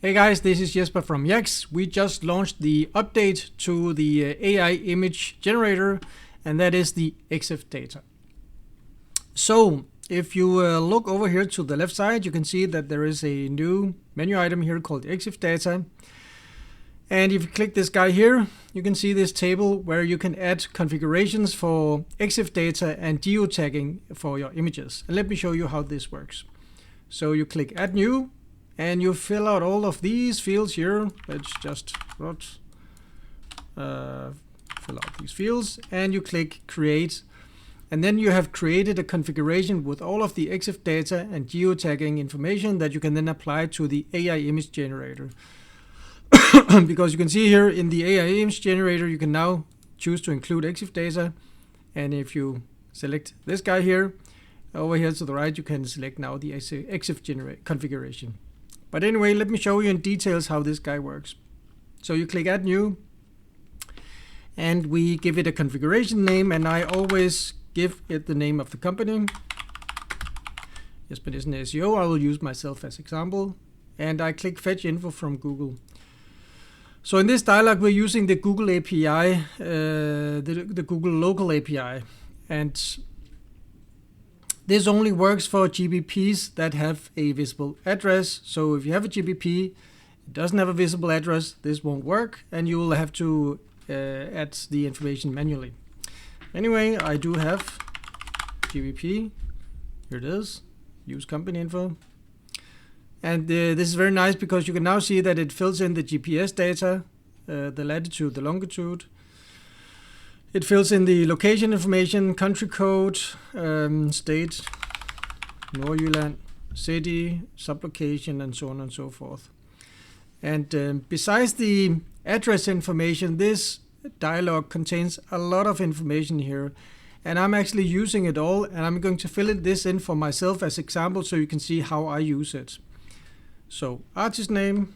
Hey guys, this is Jesper from YACSS. We just launched the update to the AI image generator, and that is the Exif data. So if you look over here to the left side, you can see that there is a new menu item here called Exif data. And if you click this guy here, you can see this table where you can add configurations for Exif data and geotagging for your images. And let me show you how this works. So you click Add New, and you fill out all of these fields here. Let's just fill out these fields, and you click Create. And then you have created a configuration with all of the Exif data and geotagging information that you can then apply to the AI image generator. Because you can see here in the AI image generator, you can now choose to include Exif data. And if you select this guy here, over here to the right, you can select now the Exif configuration. But anyway, let me show you in details how this guy works. So you click Add New, and we give it a configuration name, and I always give it the name of the company. Jespernissenseo, I will use myself as example, and I click Fetch Info from Google. So in this dialog, we're using the Google API, the Google Local API, and this only works for GBPs that have a visible address. So if you have a GBP, it doesn't have a visible address, this won't work, and you will have to add the information manually. Anyway, I do have GBP. Here it is. Use company info. And this is very nice because you can now see that it fills in the GPS data, the latitude, the longitude. It fills in the location information, country code, state, Nordjylland, city, sublocation, and so on and so forth. And besides the address information, this dialog contains a lot of information here. And I'm actually using it all, and I'm going to fill this in for myself as example so you can see how I use it. So artist name,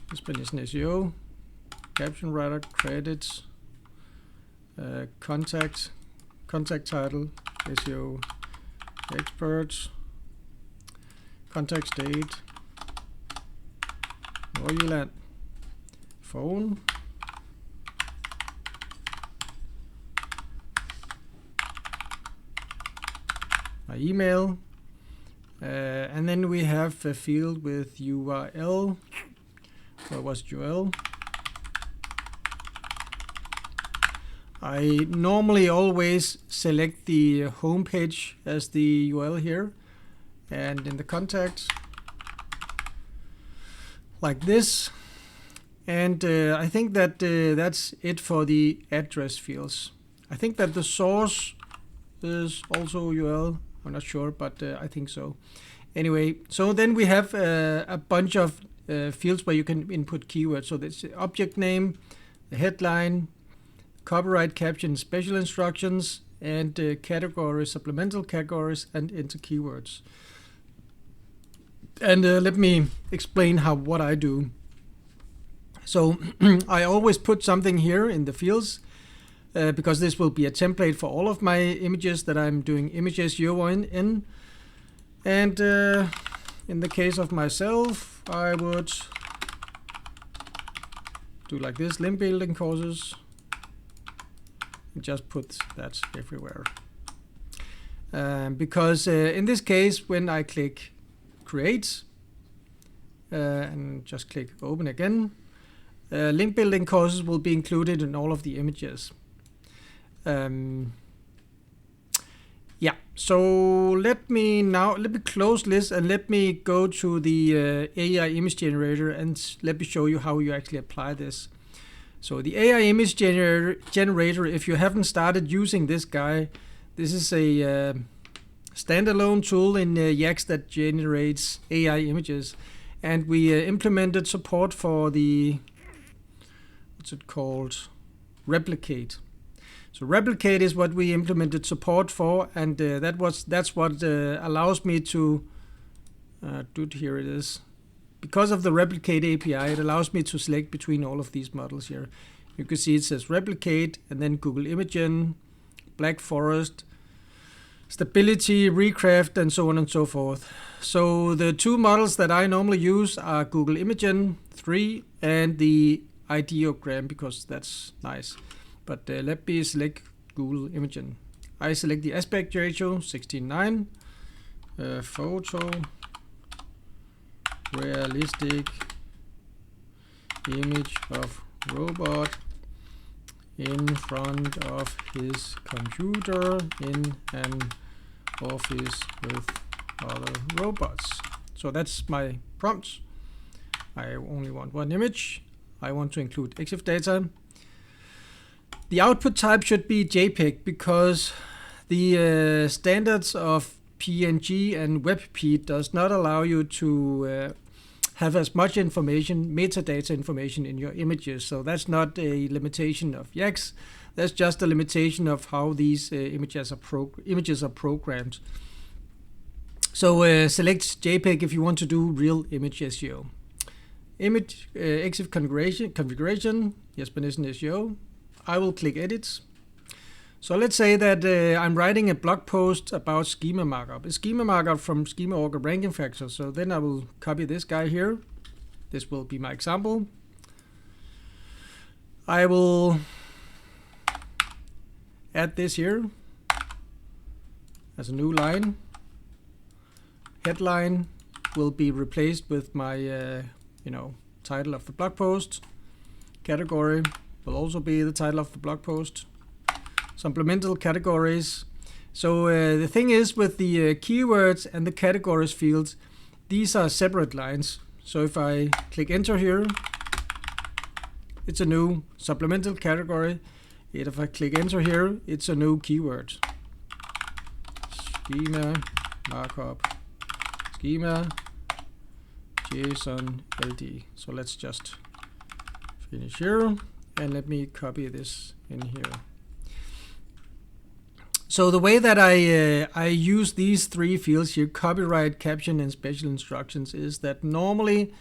jespernissenseo, caption writer, credits, contact title, SEO expert, contact state, Nordjylland, phone, my email, and then we have a field with URL. What was URL? I normally always select the home page as the URL here, and in the contacts like this. And I think that that's it for the address fields. I think that the source is also URL. I'm not sure, but I think so. Anyway, so then we have a bunch of fields where you can input keywords. So that's the object name, the headline, copyright caption, special instructions, and categories, supplemental categories, and enter keywords. And let me explain what I do. So I always put something here in the fields because this will be a template for all of my images that I'm doing image SEO in. And in the case of myself, I would do like this, link building courses. Just put that everywhere. Because in this case, when I click Create and just click Open again, link building courses will be included in all of the images. Yeah, so let me close this and let me go to the AI image generator and let me show you how you actually apply this. So the AI image generator, if you haven't started using this guy, this is a standalone tool in YACSS that generates AI images. And we implemented support for the, what's it called? Replicate. So Replicate is what we implemented support for, and that's what allows me to do it. Here it is. Because of the Replicate API, it allows me to select between all of these models here. You can see it says Replicate, and then Google Imagen, Black Forest, stability, recraft, and so on and so forth. So the two models that I normally use are Google Imagen 3 and the ideogram, because that's nice. But let me select Google Imagen. I select the aspect ratio 16:9, photo, realistic image of robot in front of his computer in an office with other robots. So that's my prompt. I only want one image. I want to include Exif data. The output type should be JPEG, because the standards of PNG and WebP does not allow you to have as much information, metadata information, in your images. So that's not a limitation of YACSS. That's just a limitation of how these images are programmed. So select JPEG if you want to do real image SEO. Image Exif configuration, jespernissenseo. I will click edit. So let's say that I'm writing a blog post about schema markup. A schema markup from schema.org ranking factor. So then I will copy this guy here. This will be my example. I will add this here as a new line. Headline will be replaced with my title of the blog post. Category will also be the title of the blog post. Supplemental categories. So the thing is, with the keywords and the categories fields, these are separate lines. So if I click enter here, it's a new supplemental category. If I click enter here, it's a new keyword. Schema markup, schema JSON LD. So let's just finish here, and let me copy this in here. So the way that I use these three fields here, copyright, caption, and special instructions, is that normally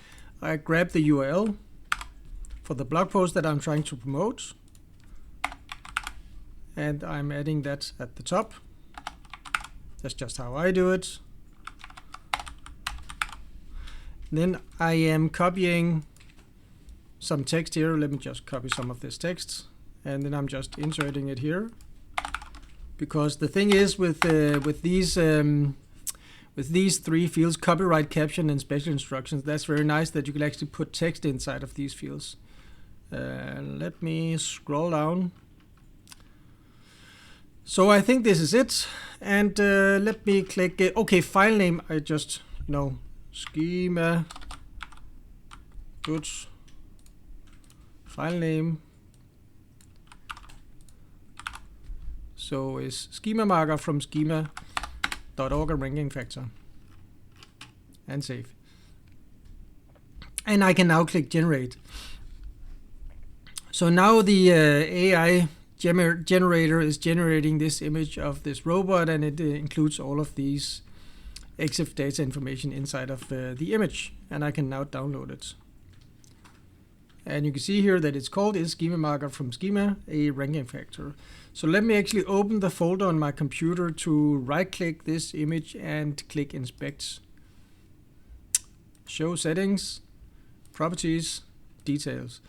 I grab the URL for the blog post that I'm trying to promote, and I'm adding that at the top. That's just how I do it. Then I am copying some text here. Let me just copy some of this text, and then I'm just inserting it here. Because the thing is, with these three fields, copyright, caption, and special instructions, that's very nice that you can actually put text inside of these fields. Let me scroll down. So I think this is it, and let me click OK, file name. I just schema goods file name. So is schema markup from schema.org ranking factor, and save. And I can now click generate. So now the AI generator is generating this image of this robot, and it includes all of these Exif data information inside of the image, and I can now download it. And you can see here that it's called is schema markup from schema, a ranking factor. So let me actually open the folder on my computer to right-click this image and click inspect. Show settings, properties, details.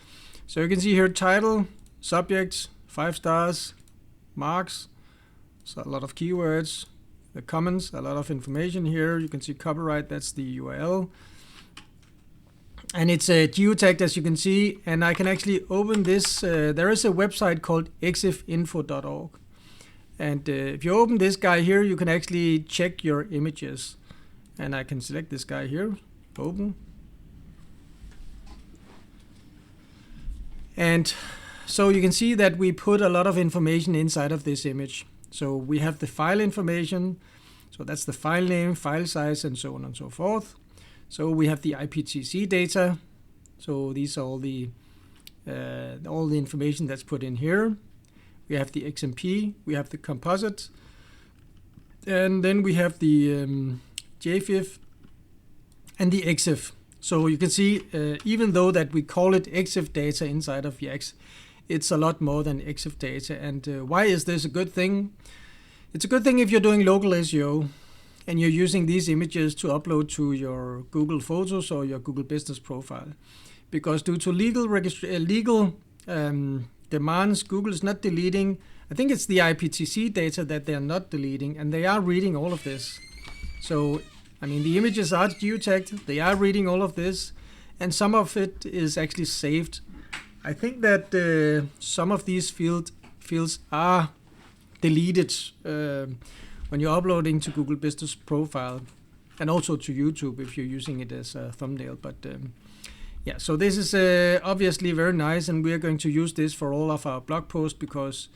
So you can see here title, subject, 5 stars, marks, so a lot of keywords, the comments, a lot of information here. You can see copyright, that's the URL. And it's geotagged, as you can see, and I can actually open this. There is a website called exifinfo.org, and if you open this guy here, you can actually check your images. And I can select this guy here, open. And so you can see that we put a lot of information inside of this image. So we have the file information, so that's the file name, file size, and so on and so forth. So we have the IPTC data. So these are all the information that's put in here. We have the XMP, we have the composite, and then we have the JFIF and the Exif. So you can see, even though that we call it Exif data inside of YACSS, it's a lot more than Exif data. And why is this a good thing? It's a good thing if you're doing local SEO and you're using these images to upload to your Google Photos or your Google Business profile. Because due to legal demands, Google is not deleting. I think it's the IPTC data that they're not deleting, and they are reading all of this. So, I mean, the images are geotagged, they are reading all of this, and some of it is actually saved. I think that some of these fields are deleted when you're uploading to Google Business Profile, and also to YouTube if you're using it as a thumbnail. But yeah, so this is obviously very nice, and we are going to use this for all of our blog posts because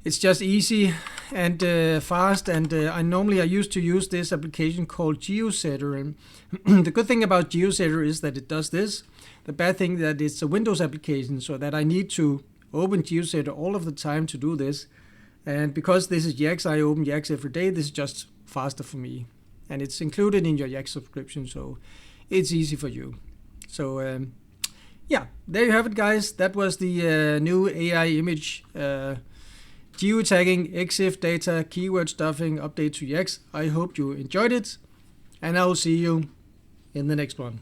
it's just easy and fast. And I used to use this application called GeoSetter. And the good thing about GeoSetter is that it does this. The bad thing that it's a Windows application, so that I need to open GeoSetter all of the time to do this. And because this is YACSS, I open YACSS every day. This is just faster for me. And it's included in your YACSS subscription, so it's easy for you. So yeah, there you have it, guys. That was the new AI image geotagging, Exif data, keyword stuffing, update to YACSS. I hope you enjoyed it, and I will see you in the next one.